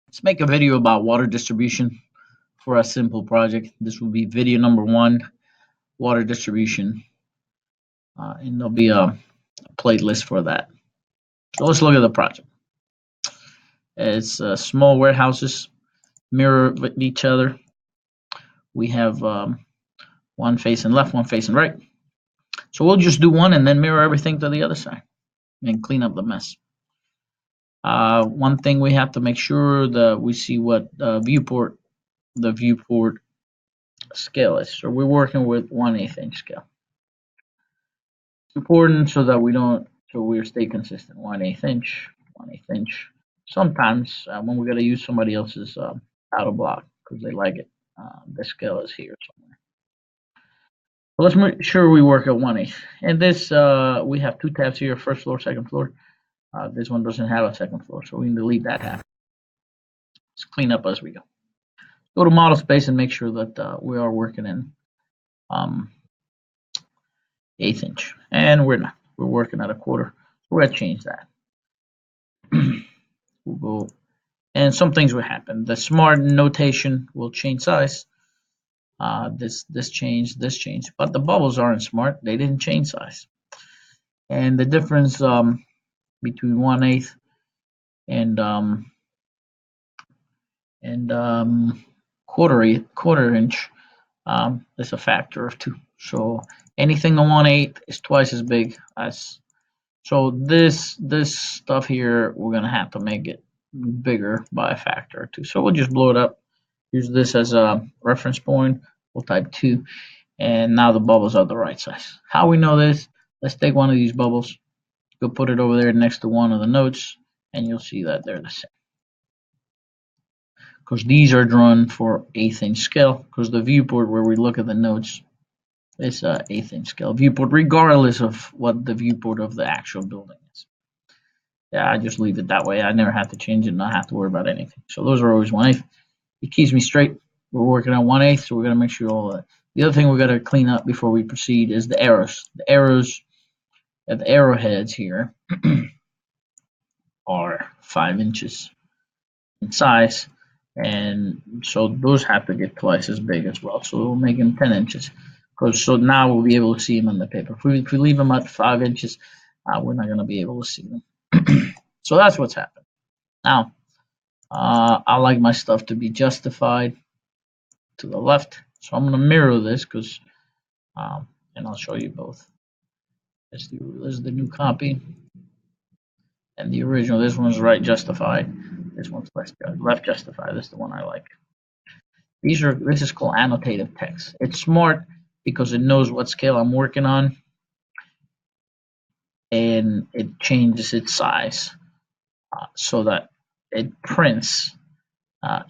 Let's make a video about water distribution for a simple project. This will be video number one, water distribution, and there'll be a playlist for that. So let's look at the project. It's small warehouses mirror with each other. We have one facing left, one facing right. So we'll just do one and then mirror everything to the other side and clean up the mess. One thing we have to make sure that we see what the viewport scale is. So we're working with 1/8 inch scale. It's important so that we stay consistent. 1/8 inch, 1/8 inch. Sometimes when we got to use somebody else's auto block because they like it, the scale is here somewhere. So let's make sure we work at 1/8. And this, we have two tabs here, first floor, second floor. This one doesn't have a second floor, so we can delete that tab. Let's clean up as we go. Go to model space and make sure that we are working in 1/8 inch. And we're not. We're working at a quarter. We're going to change that. We'll go, and some things will happen. The smart notation will change size. This changed, but the bubbles aren't smart. They didn't change size. And the difference between 1/8 and quarter inch is a factor of 2. So anything to 1/8 is twice as big as. So this stuff here, we're gonna have to make it bigger by a factor of 2. So we'll just blow it up. Use this as a reference point. We'll type 2, and now the bubbles are the right size. How we know this? Let's take one of these bubbles, go put it over there next to one of the notes, and you'll see that they're the same. Because these are drawn for 1/8 inch scale, because the viewport where we look at the notes is 1/8 inch scale viewport, regardless of what the viewport of the actual building is. Yeah, I just leave it that way. I never have to change it, and not have to worry about anything. So those are always 1/8. It keeps me straight. We're working on 1/8, so we're gonna make sure all that. The other thing we gotta clean up before we proceed is the arrows. The arrows at the arrowheads here are 5 inches in size, and so those have to get twice as big as well. So we'll make them 10 inches. So now we'll be able to see them on the paper. If we leave them at 5 inches, we're not going to be able to see them. So that's what's happened. Now, I like my stuff to be justified to the left. So I'm going to mirror this because, and I'll show you both. This is the new copy. And the original, this one's right justified. This one's left justified. This is the one I like. This is called annotative text. It's smart because it knows what scale I'm working on, and it changes its size so that it prints.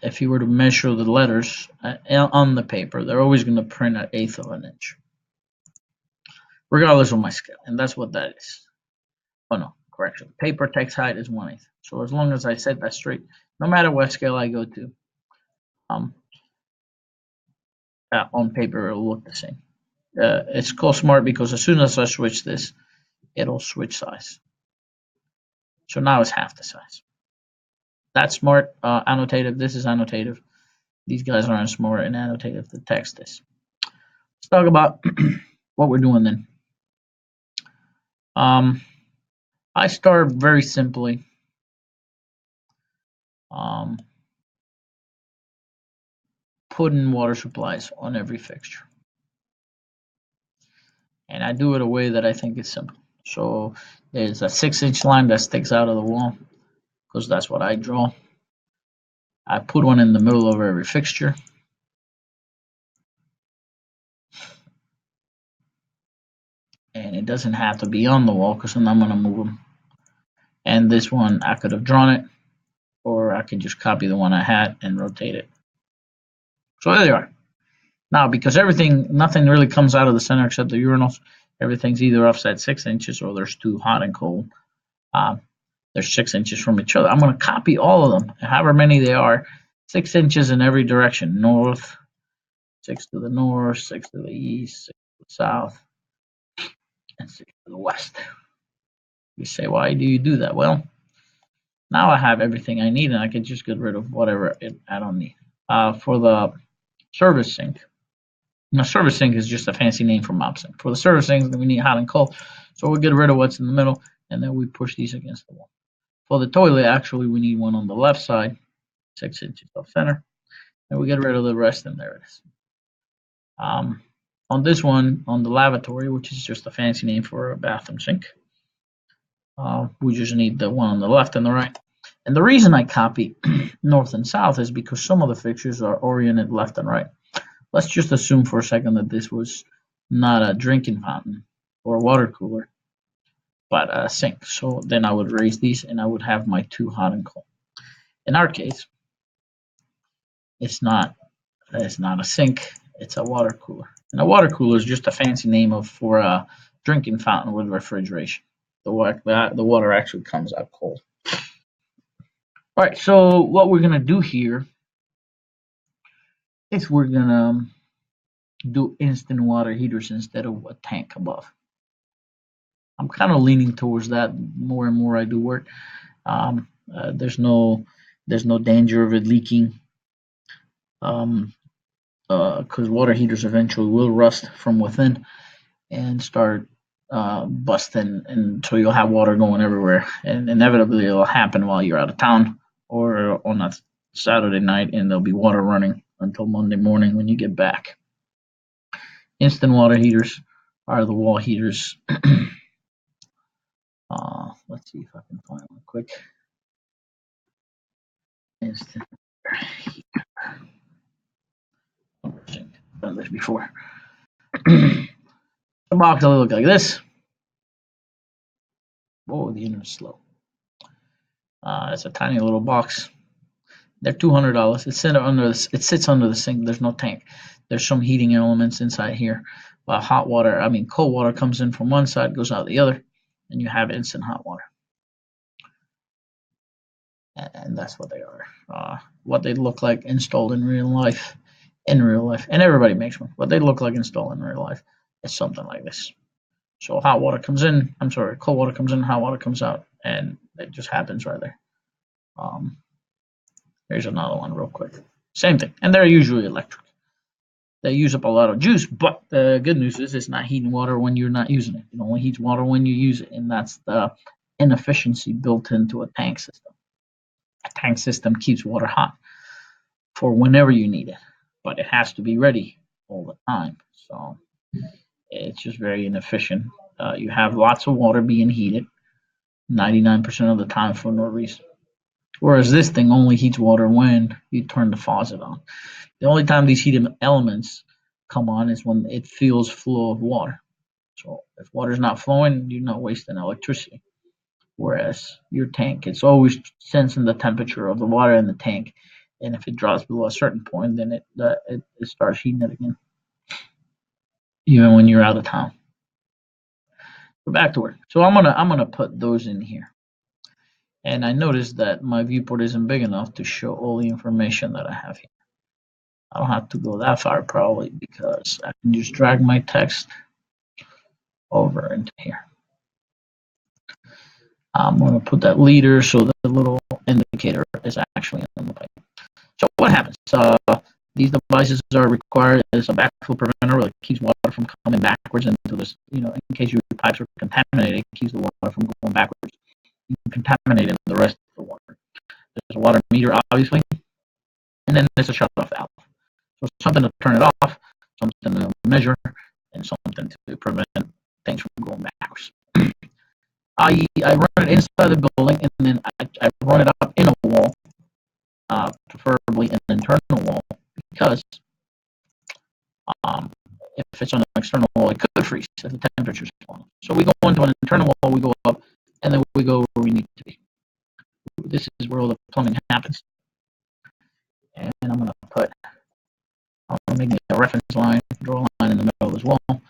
If you were to measure the letters on the paper, they're always going to print at 1/8 of an inch, regardless of my scale, and that's what that is. Oh no, correction. Paper text height is 1/8. So as long as I set that straight, no matter what scale I go to, on paper it'll look the same. It's called smart because as soon as I switch this, it'll switch size. So now it's half the size. That's smart, annotative. This is annotative. These guys aren't smart and annotative. The text is. Let's talk about what we're doing then. I start very simply. Putting water supplies on every fixture. And I do it a way that I think is simple. So there's a 6-inch line that sticks out of the wall because that's what I draw. I put one in the middle of every fixture. And it doesn't have to be on the wall because then I'm going to move them. And this one, I could have drawn it, or I could just copy the one I had and rotate it. So there they are. Now, because nothing really comes out of the center except the urinals, everything's either offset 6 inches or there's two hot and cold. They're 6 inches from each other. I'm going to copy all of them, however many they are, 6 inches in every direction. North, 6 to the north, 6 to the east, 6 to the south, and 6 to the west. You say, why do you do that? Well, Now I have everything I need, and I can just get rid of whatever I don't need. For the service sink, now service sink is just a fancy name for mop sink. For the service sink, we need hot and cold, so we get rid of what's in the middle, and then we push these against the wall. For the toilet, actually, we need one on the left side, 6 inches off center, and we get rid of the rest, and there it is. On this one, on the lavatory, which is just a fancy name for a bathroom sink, we just need the one on the left and the right. And the reason I copy north and south is because some of the fixtures are oriented left and right. Let's just assume for a second that this was not a drinking fountain or a water cooler, but a sink. So then I would raise these and I would have my two hot and cold. In our case, it's not a sink, it's a water cooler. And a water cooler is just a fancy name for a drinking fountain with refrigeration. The water actually comes out cold. All right, so what we're gonna do here is we're gonna do instant water heaters instead of a tank above. I'm kind of leaning towards that more and more I do work. There's no danger of it leaking, because water heaters eventually will rust from within and start busting, and so you'll have water going everywhere, and inevitably it'll happen while you're out of town or on a Saturday night, and there'll be water running until Monday morning when you get back. Instant water heaters are the wall heaters. Let's see if I can find one quick. Instant heater. I've done this before. The box will look like this. Oh, the internet's slow. It's a tiny little box. They're $200. It sits under the sink. There's no tank. There's some heating elements inside here. Cold water comes in from one side, goes out the other, and you have instant hot water. And that's what they are. What they look like installed in real life, and everybody makes one. What they look like installed in real life is something like this. So cold water comes in, hot water comes out, and it just happens right there. Here's another one real quick. Same thing, and they're usually electric. They use up a lot of juice, but the good news is it's not heating water when you're not using it. It only heats water when you use it, and that's the inefficiency built into a tank system. A tank system keeps water hot for whenever you need it, but it has to be ready all the time. So it's just very inefficient. You have lots of water being heated 99% of the time for no reason. Whereas this thing only heats water when you turn the faucet on. The only time these heat elements come on is when it feels flow of water. So if water's not flowing, you're not wasting electricity. Whereas your tank, it's always sensing the temperature of the water in the tank, and if it drops below a certain point, then it starts heating it again, even when you're out of town. Go back to work. So I'm gonna put those in here. And I noticed that my viewport isn't big enough to show all the information that I have here. I don't have to go that far probably, because I can just drag my text over into here. I'm going to put that leader so that the little indicator is actually on the pipe. So what happens? These devices are required as a backflow preventer that keeps water from coming backwards into this. In case your pipes are contaminated, it keeps the water from going backwards, contaminating the rest of the water. There's a water meter, obviously, and then there's a shut-off valve. So something to turn it off, something to measure, and something to prevent things from going backwards. I run it inside the building, and then I run it up in a wall, preferably an internal wall, because if it's on an external wall, it could freeze if the temperature's falling. So we go into an internal wall, we go up, and then we go where we need to be. This is where all the plumbing happens. And I'm going to make a reference line, draw a line in the middle as well. And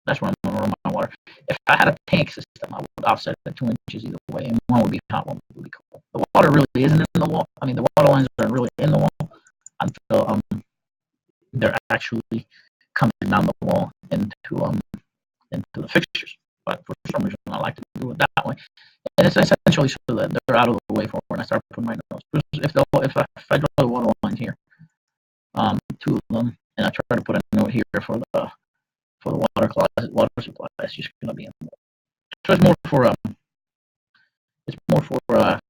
that's where I'm going to run my water. If I had a tank system, I would offset it 2 inches either way, and one would be hot, one would be cold. The water really isn't in the wall. The water lines aren't really in the wall until they're actually coming down the wall into the fixtures. But for some reason, I like to do it that way. And it's that they're out of the way for when I start putting my notes. If I draw the water line here, two of them, and I try to put a note here for the water closet, water supply, it's just going to be in the way. So it's more for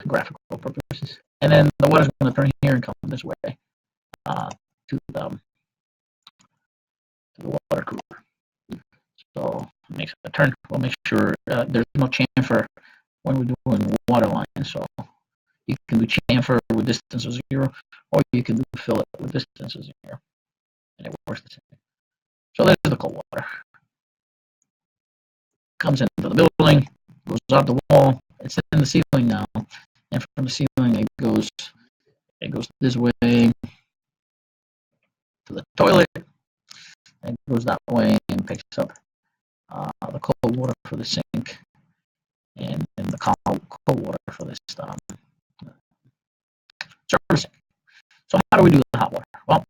graphical purposes. And then the water's going to turn here and come this way to the water cooler. So it makes a turn. We'll make sure there's no chamfer when we're doing water line. So you can do chamfer with distance of 0, or you can do fill it with distance of 0, and it works the same. So there's the cold water. Comes into the building, goes out the wall. It's in the ceiling now, and from the ceiling it goes this way to the toilet. It goes that way and picks up the cold water for the sink, and the cold water for this servicing. So how do we do the hot water? Well,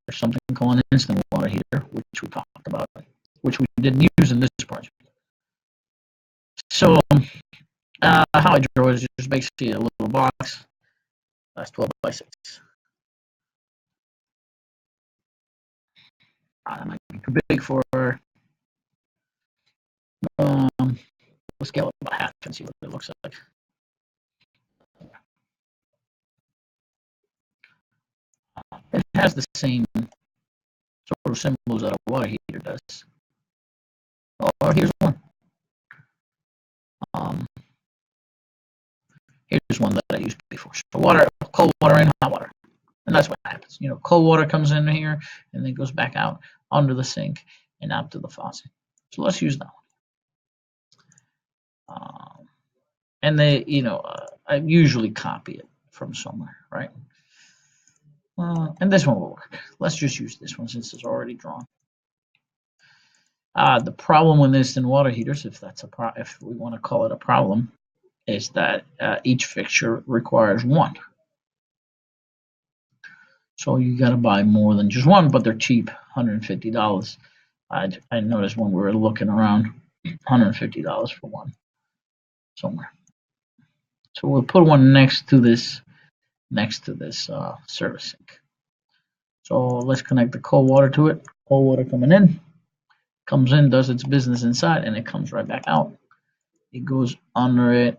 there's something called an instant water heater, which we talked about, which we didn't use in this project. So how I draw it is just basically a little box that's 12 by 6. That might be too big for. We'll scale it about half and see what it looks like. It has the same sort of symbols that a water heater does. Oh, here's one. Here's one that I used before. So cold water and hot water. And that's what happens. Cold water comes in here and then goes back out under the sink and out to the faucet. So let's use that one. And I usually copy it from somewhere, right? And this one will work. Let's just use this one since it's already drawn. The problem with instant water heaters, if we want to call it a problem, is that each fixture requires one. So you got to buy more than just one, but they're cheap, $150. I noticed when we were looking around, $150 for one somewhere. So we'll put one next to this service sink. So let's connect the cold water to it. Cold water coming in, comes in, does its business inside, and it comes right back out. It goes under it.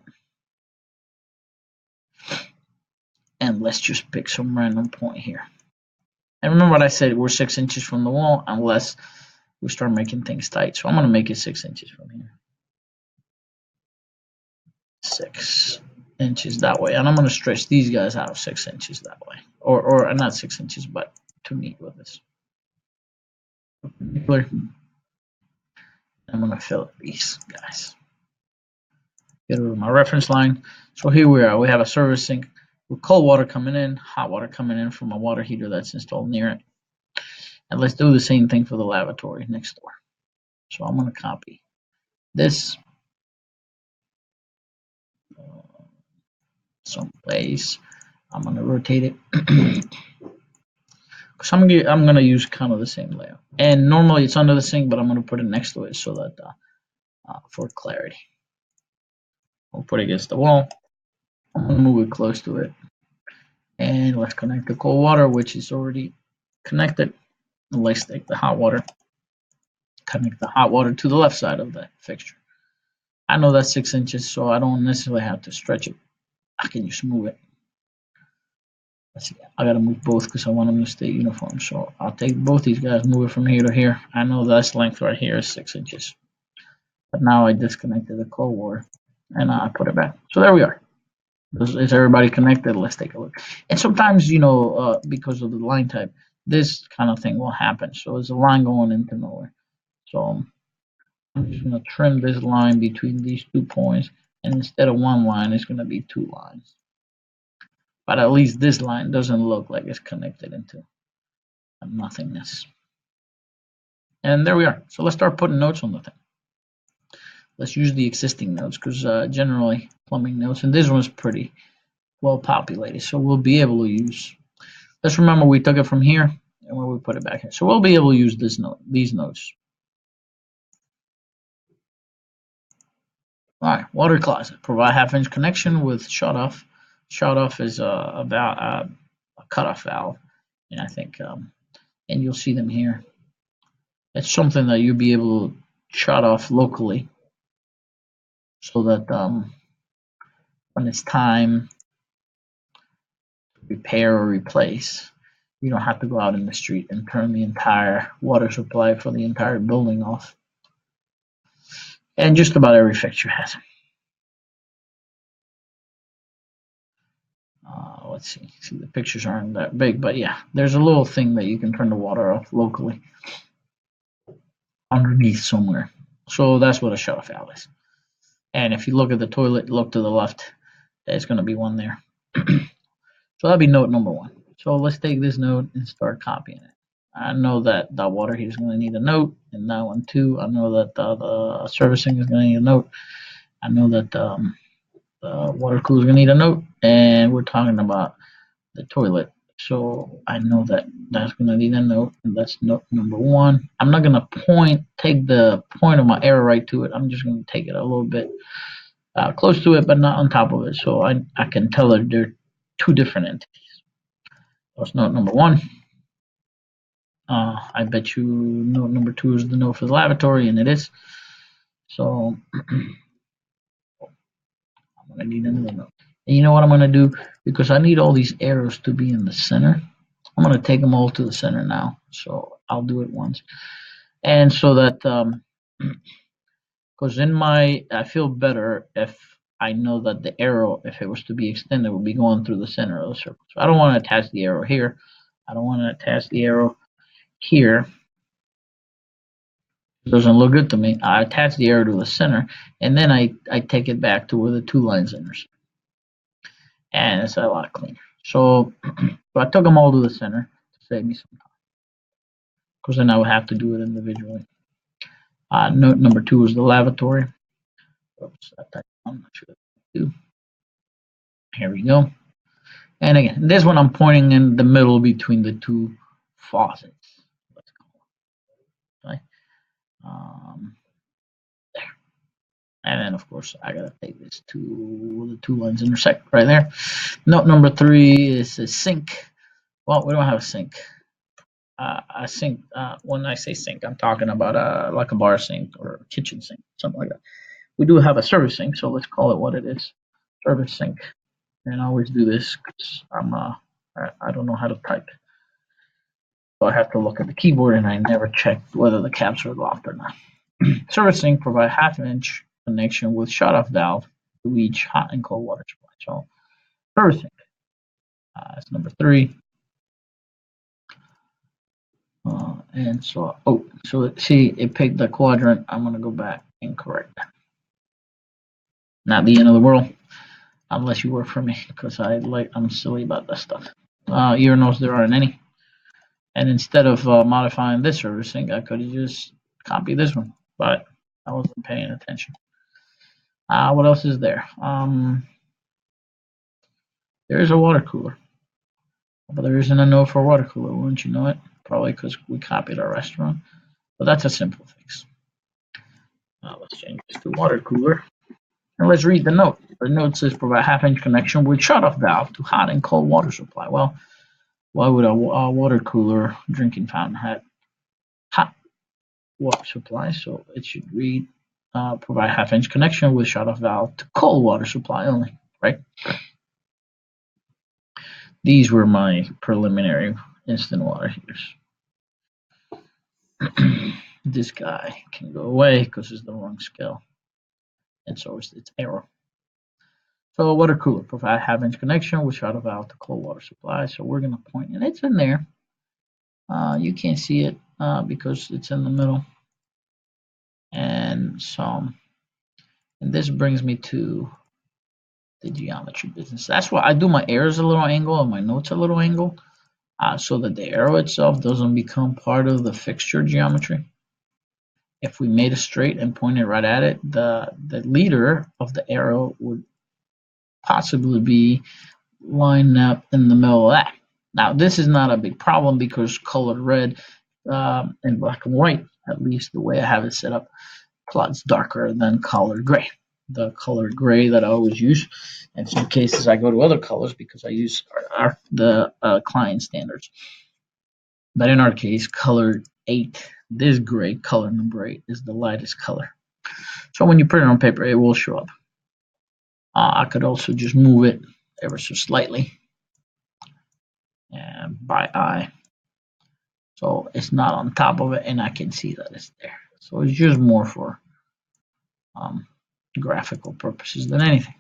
And let's just pick some random point here. And remember what I said, we're 6 inches from the wall unless we start making things tight. So I'm going to make it 6 inches from here. 6 inches that way. And I'm going to stretch these guys out 6 inches that way. Or not 6 inches, but to meet with this. I'm going to fill these guys. Get rid of my reference line. So here we are. We have a service sink with cold water coming in, hot water coming in from a water heater that's installed near it. And let's do the same thing for the lavatory next door. So I'm going to copy this someplace. I'm going to rotate it. So I'm going to use kind of the same layout. And normally it's under the sink, but I'm going to put it next to it so that for clarity. I'll put it against the wall. I'm going to move it close to it. And let's connect the cold water, which is already connected. And let's take the hot water. Connect the hot water to the left side of the fixture. I know that's 6 inches, so I don't necessarily have to stretch it. I can just move it. Let's see. I gotta move both because I want them to stay uniform. So I'll take both these guys, move it from here to here. I know this length right here is 6 inches. But now I disconnected the cold water and I put it back. So there we are. Is everybody connected? Let's take a look. And sometimes, because of the line type, this kind of thing will happen. So there's a line going into nowhere. So I'm just going to trim this line between these 2 points. And instead of one line, it's going to be 2 lines. But at least this line doesn't look like it's connected into nothingness. And there we are. So let's start putting notes on the thing. Let's use the existing notes because generally plumbing notes, and this one's pretty well populated. So we'll be able to use, let's remember we took it from here and when we put it back here. So we'll be able to use these notes. All right, water closet. Provide half-inch connection with shut-off. Shut-off is a cutoff valve, and I think, and you'll see them here. It's something that you'll be able to shut off locally, so that when it's time to repair or replace, you don't have to go out in the street and turn the entire water supply for the entire building off. And just about every fixture has them. Let's see. See, the pictures aren't that big, but yeah, there's a little thing that you can turn the water off locally underneath somewhere. So that's what a shut-off valve is. And if you look at the toilet, look to the left, there's going to be one there. So that'll be note number 1. So let's take this note and start copying it. I know that the water heater is going to need a note, and that one too. I know that the servicing is going to need a note. I know that the water cooler is going to need a note, and we're talking about the toilet. So I know that that's going to need a note, and that's note number 1. I'm not going to take the point of my arrow right to it. I'm just going to take it a little bit close to it, but not on top of it. So I can tell that they're 2 different entities. That's note number 1. I bet you note number 2 is the note for the lavatory, and it is. So I'm going to need another note. And you know what I'm going to do? Because I need all these arrows to be in the center, I'm going to take them all to the center now. So I'll do it once. And so that, because I feel better if I know that the arrow, if it was to be extended, would be going through the center of the circle. So I don't want to attach the arrow here. I don't want to attach the arrow here. It doesn't look good to me. I attach the arrow to the center, and then I take it back to where the 2 lines intersect. And it's a lot cleaner. So I took them all to the center to save me some time, because then I would have to do it individually. Note number 2 is the lavatory. Oops, I'm not sure. Here we go. And again, this one I'm pointing in the middle between the 2 faucets. Let's call it. Okay. There. And then, of course, I gotta take this to the 2 lines intersect right there. Note number 3 is a sink. Well, we don't have a sink. A sink. When I say sink, I'm talking about like a bar sink or a kitchen sink, something like that. We do have a service sink, so let's call it what it is. Service sink. And I always do this because I don't know how to type. So I have to look at the keyboard, and I never checked whether the caps are locked or not. Service sink provide half-inch connection with shut-off valve to each hot and cold water supply. So service sink. That's number 3. And so, so see, it picked the quadrant. I'm going to go back and correct that. Not the end of the world, unless you work for me, because I'm silly about that stuff. Urinals, there aren't any. And instead of modifying this service sink, I could have just copied this one, but I wasn't paying attention. What else is there? There is a water cooler, but there isn't a note for water cooler. Wouldn't you know it? Probably because we copied our restaurant. But that's a simple fix. Let's change this to water cooler. And let's read the note. The note says provide half-inch connection with shut-off valve to hot and cold water supply. Well, why would a water cooler drinking fountain have hot water supply? So it should read provide half-inch connection with shut-off valve to cold water supply only, right? These were my preliminary instant water heaters. This guy can go away because it's the wrong scale. And so it's error. So water cooler provide half-inch connection with shut-off valve to cold water supply. So we're going to point, and it's in there. You can't see it because it's in the middle. And so, and this brings me to the geometry business. That's why I do my arrows a little angle and my notes a little angle, so that the arrow itself doesn't become part of the fixture geometry. If we made a straight and pointed right at it, the leader of the arrow would possibly be lined up in the middle of that. Now, this is not a big problem because colored red and black and white, at least the way I have it set up, plots darker than colored gray. the color gray that I always use. In some cases, I go to other colors because I use the client standards. But in our case, color 8, this gray, color number 8, is the lightest color. So when you print it on paper, it will show up. I could also just move it ever so slightly and by eye. So it's not on top of it, and I can see that it's there. So it's just more for graphical purposes than anything.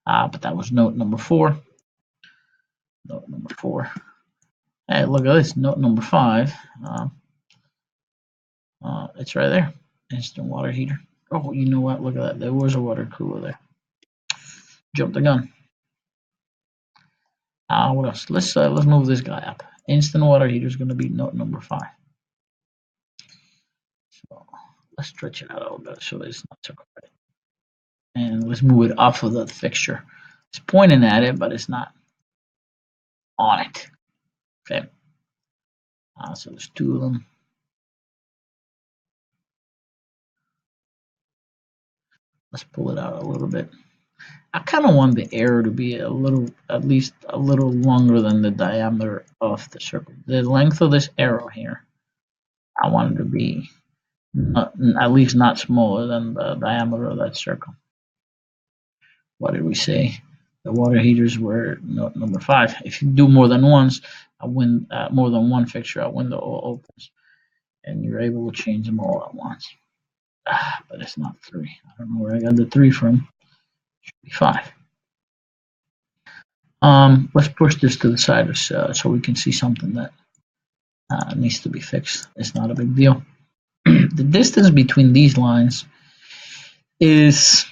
But that was note number 4. Note number 4. Hey, look at this. Note number 5. It's right there. Instant water heater. Oh, you know what? Look at that. There was a water cooler there. Jumped the gun. What else? Let's move this guy up. Instant water heater is going to be note number 5. So let's stretch it out a little bit so it's not so crowded. And let's move it off of the fixture. It's pointing at it, but it's not on it. Okay. So there's 2 of them. Let's pull it out a little bit. I kind of want the arrow to be at least a little longer than the diameter of the circle. The length of this arrow here, I want it to be at least not smaller than the diameter of that circle. What did we say? The water heaters were note number 5. If you do more than once, more than one fixture, a window opens, and you're able to change them all at once. But it's not 3. I don't know where I got the 3 from. It should be 5. Let's push this to the side so we can see something that needs to be fixed. It's not a big deal. The distance between these lines is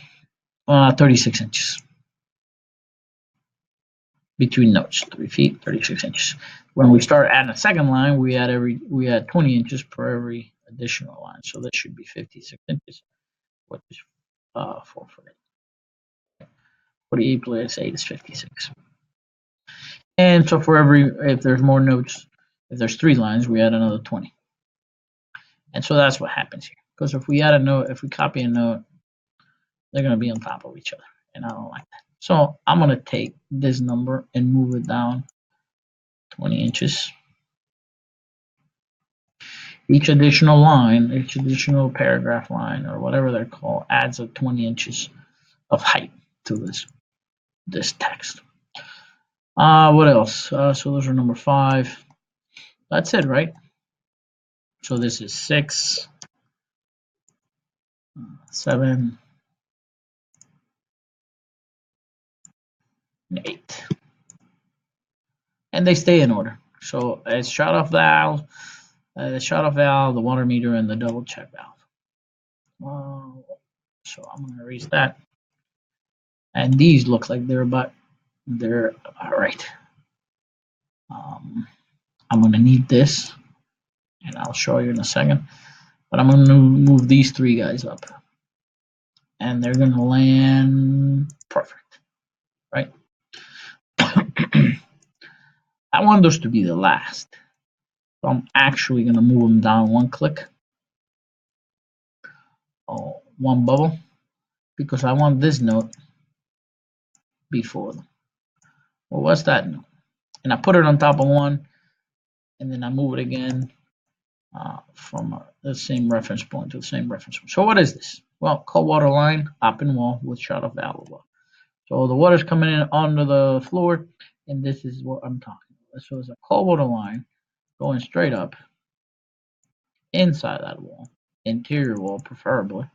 36 inches. Between notes, 3 feet, 36 inches. When we start adding a second line, we add 20 inches per every additional line. So this should be 56 inches, which is 4 foot. 48 plus 8 is 56. And so if there's more notes, if there's 3 lines, we add another 20. And so that's what happens here. Because if we add a note, if we copy a note, they're going to be on top of each other. And I don't like that. So I'm going to take this number and move it down 20 inches. Each additional line, each additional paragraph line, or whatever they're called, adds up 20 inches of height to this text. What else? So those are number 5. That's it, right? So this is 6, 7, and 8. And they stay in order. So it's shut-off valve, the shut-off valve, the water meter, and the double check valve. So I'm going to erase that. And these look like they're all right. I'm going to need this, and I'll show you in a second. But I'm going to move these 3 guys up. And they're going to land perfect, right? I want those to be the last. So I'm actually going to move them down 1 click. 1 bubble. Because I want this note before them. Well, what's that note? And I put it on top of 1. And then I move it again from the same reference point to the same reference point. So what is this? Well, cold water line, up and wall with shut-off valve. So the water's coming in onto the floor, and this is what I'm talking about. So it's a cold water line going straight up inside that wall, interior wall preferably,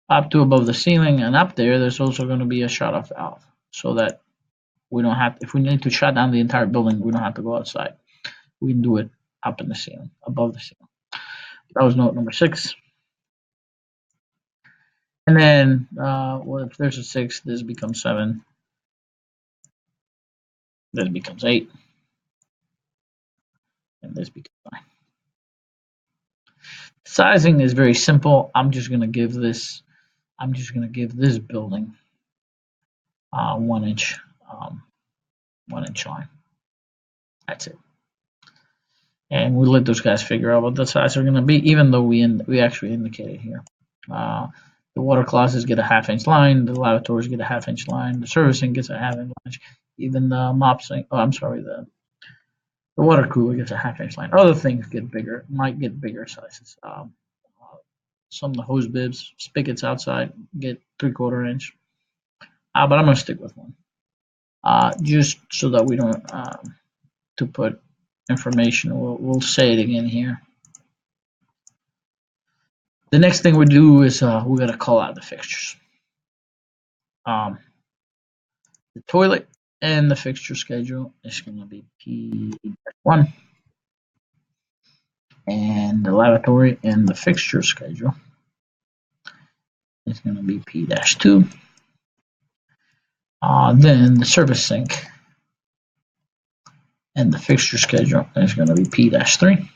up to above the ceiling, and up there's also going to be a shut-off valve so that we don't have, if we need to shut down the entire building, we don't have to go outside. We can do it up in the ceiling, above the ceiling. That was note number 6. And then, well, if there's a 6, this becomes 7. This becomes 8. And this becomes 9. Sizing is very simple. I'm just going to give this building 1 inch, 1 inch line. That's it. And we let those guys figure out what the size are going to be, even though we actually indicated here. The water closets get a 1/2 inch line. The lavatories get a 1/2 inch line. The servicing gets a 1/2 inch line. Even the mop sink. Oh, I'm sorry. The water cooler gets a 1/2 inch line. Other things get bigger. Might get bigger sizes. Some of the hose bibs, spigots outside get 3/4 inch. But I'm gonna stick with one. Just so that we don't to put information. We'll say it again here. The next thing we do is we gotta call out the fixtures. The toilet and the fixture schedule is gonna be P-1, and the lavatory and the fixture schedule is gonna be P-2. Then the service sink and the fixture schedule is gonna be P-3.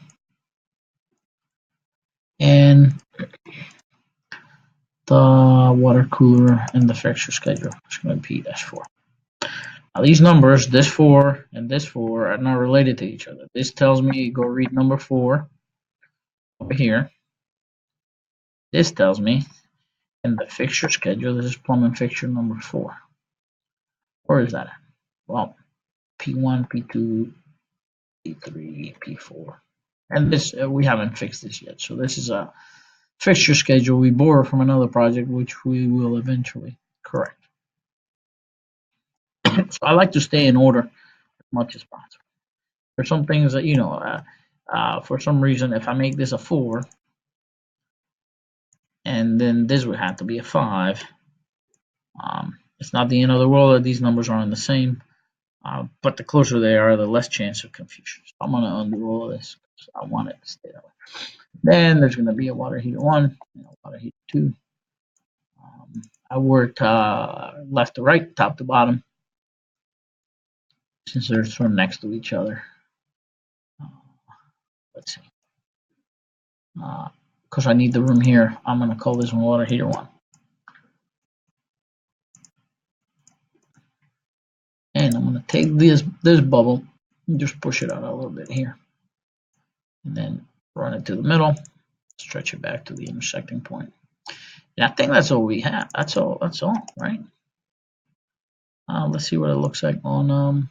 And the water cooler and the fixture schedule is going to be P-4. Now these numbers, this 4 and this 4, are not related to each other. This tells me go read number 4 over here. This tells me in the fixture schedule, this is plumbing fixture number 4. Where is that at? Well, P1, P2, P3, P4. And this, we haven't fixed this yet. So this is a fixture schedule we borrow from another project, which we will eventually correct. So I like to stay in order as much as possible. There's some things that, you know, for some reason, if I make this a 4, and then this would have to be a 5, it's not the end of the world that these numbers aren't the same, but the closer they are, the less chance of confusion. So I'm going to undo all of this. So I want it to stay that way. Then there's going to be a water heater 1 and a water heater 2. I worked left to right, top to bottom, since they're sort of next to each other. Let's see. Because I need the room here, I'm going to call this one water heater 1. And I'm going to take this bubble and just push it out a little bit here. And then run it to the middle, stretch it back to the intersecting point. And I think that's all we have. That's all, right? Let's see what it looks like on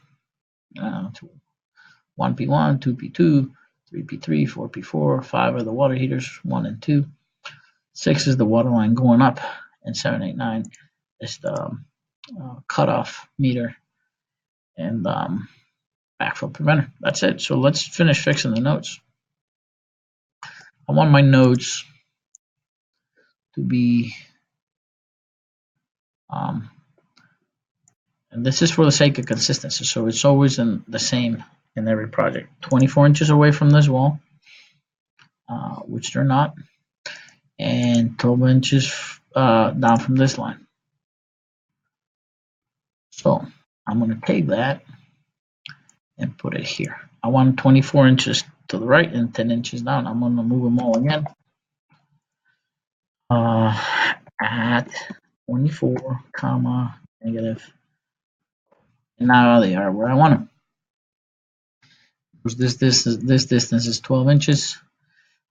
1P1, 2P2, 3P3, 4P4, 5 are the water heaters, 1 and 2. 6 is the water line going up, and 7, 8, 9 is the cutoff meter and backflow preventer. That's it. So let's finish fixing the notes. I want my notes to be, and this is for the sake of consistency, so it's always in the same in every project. 24 inches away from this wall, which they're not, and 12 inches down from this line. So I'm going to take that and put it here. I want 24 inches to the right and 10 inches down. I'm going to move them all again. At 24, comma, negative. And now they are where I want them. This distance is 12 inches.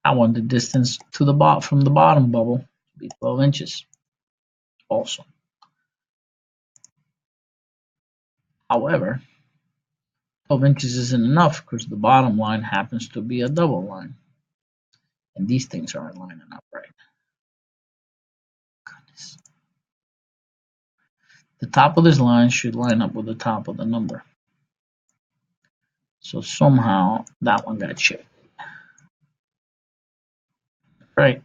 I want the distance to the from the bottom bubble to be 12 inches also. However, 12 inches isn't enough because the bottom line happens to be a double line. And these things aren't lining up right. Goodness. The top of this line should line up with the top of the number. So somehow that one got shifted. Right.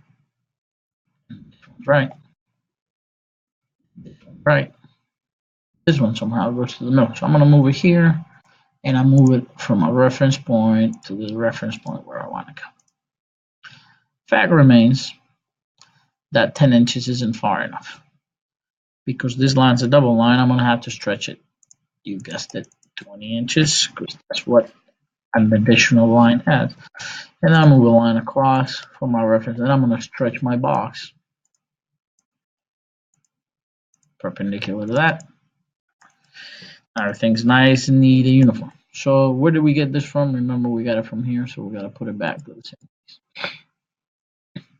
This one's right. This one's right. This one somehow goes to the middle. So I'm going to move it here, and I move it from a reference point to the reference point where I want to go. Fact remains that 10 inches isn't far enough. Because this line's a double line, I'm going to have to stretch it. You guessed it, 20 inches, because that's what an additional line has. And then I move a line across for my reference, and I'm going to stretch my box perpendicular to that. Everything's nice and neat and uniform. So where did we get this from? Remember, we got it from here, so we got to put it back to the same place.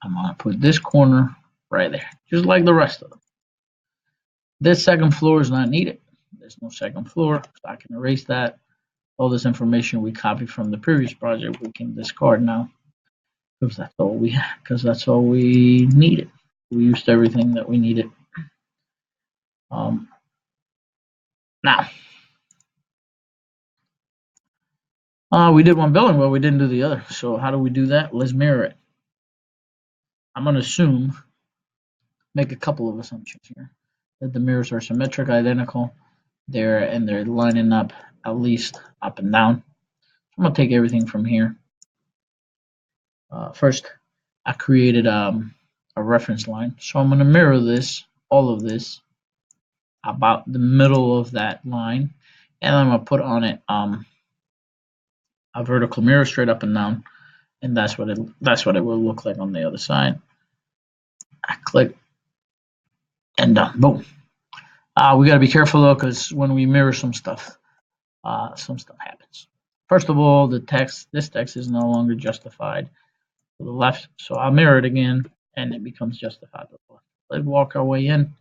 I'm going to put this corner right there, just like the rest of them. This second floor is not needed. There's no second floor, so I can erase that. All this information we copied from the previous project we can discard now, because that's all we needed. We used everything that we needed. Now, we did one building, but we didn't do the other. So how do we do that? Let's mirror it. I'm going to make a couple of assumptions here, that the mirrors are symmetric, identical, they're lining up at least up and down. I'm going to take everything from here. First, I created a reference line, so I'm going to mirror all of this, about the middle of that line, and I'm going to put on it a vertical mirror straight up and down, and that's what it will look like on the other side. I click and done. Boom. We got to be careful though, because when we mirror some stuff happens. First of all, this text is no longer justified to the left, so I'll mirror it again, and it becomes justified to the left. Let's walk our way in.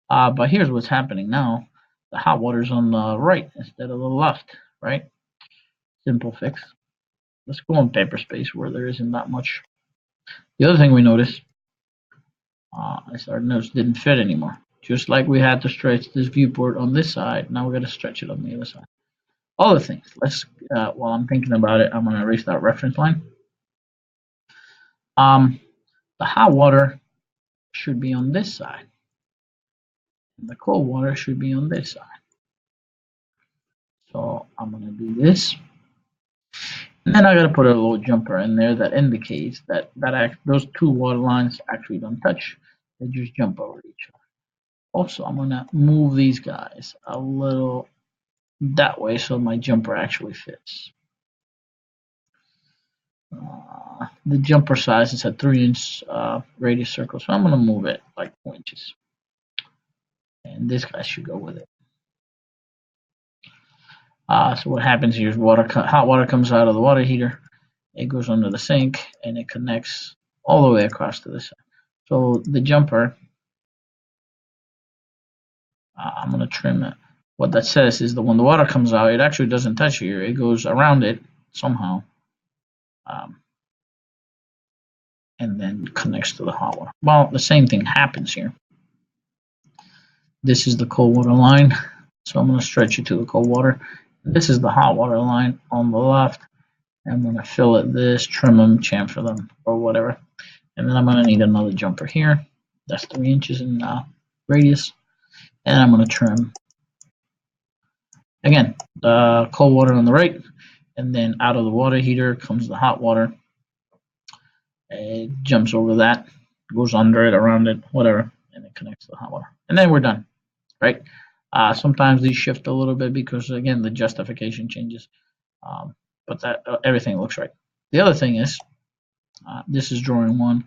But here's what's happening now. The hot water's on the right instead of the left, right? Simple fix. Let's go on Paperspace where there isn't that much. The other thing we noticed is our notes didn't fit anymore. Just like we had to stretch this viewport on this side, now we're going to stretch it on the other side. Other things. While I'm thinking about it, I'm going to erase that reference line. The hot water should be on this side. And the cold water should be on this side. So I'm going to do this. And then I got to put a little jumper in there that indicates that those two water lines actually don't touch. They just jump over each other. Also, I'm going to move these guys a little that way so my jumper actually fits. The jumper size is a 3-inch radius circle, so I'm going to move it like 4 inches. And this guy should go with it. So what happens here is hot water comes out of the water heater, it goes under the sink, and it connects all the way across to this side. So the jumper, I'm going to trim it. What that says is that when the water comes out, it actually doesn't touch here. It goes around it somehow, and then connects to the hot water. Well, the same thing happens here. This is the cold water line, so I'm going to stretch it to the cold water. This is the hot water line on the left. I'm going to fillet this, trim them, chamfer them, or whatever. And then I'm going to need another jumper here. That's 3 inches in radius. And I'm going to trim, again, the cold water on the right. And then out of the water heater comes the hot water. It jumps over that, goes under it, around it, whatever, and it connects to the hot water. And then we're done, right? Sometimes these shift a little bit because, again, the justification changes. But everything looks right. The other thing is, this is drawing 1,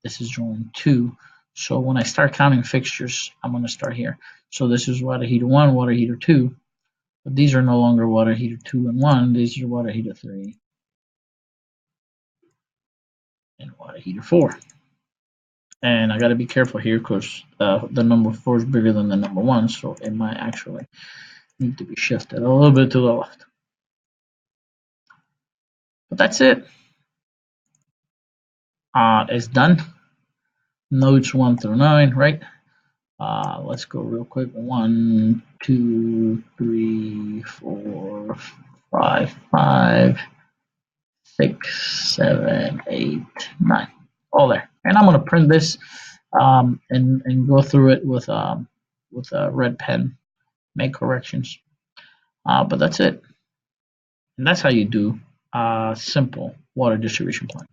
this is drawing 2. So when I start counting fixtures, I'm going to start here. So this is water heater 1, water heater 2. But these are no longer water heater 2 and 1. These are water heater 3 and water heater 4. And I got to be careful here because the number 4 is bigger than the number 1, so it might actually need to be shifted a little bit to the left. But that's it. It's done. Nodes 1 through 9, right? Let's go real quick. 1, 2, 3, 4, 5, 6, 7, 8, 9. All there. And I'm going to print this and go through it with a red pen, make corrections. But that's it. And that's how you do a simple water distribution plan.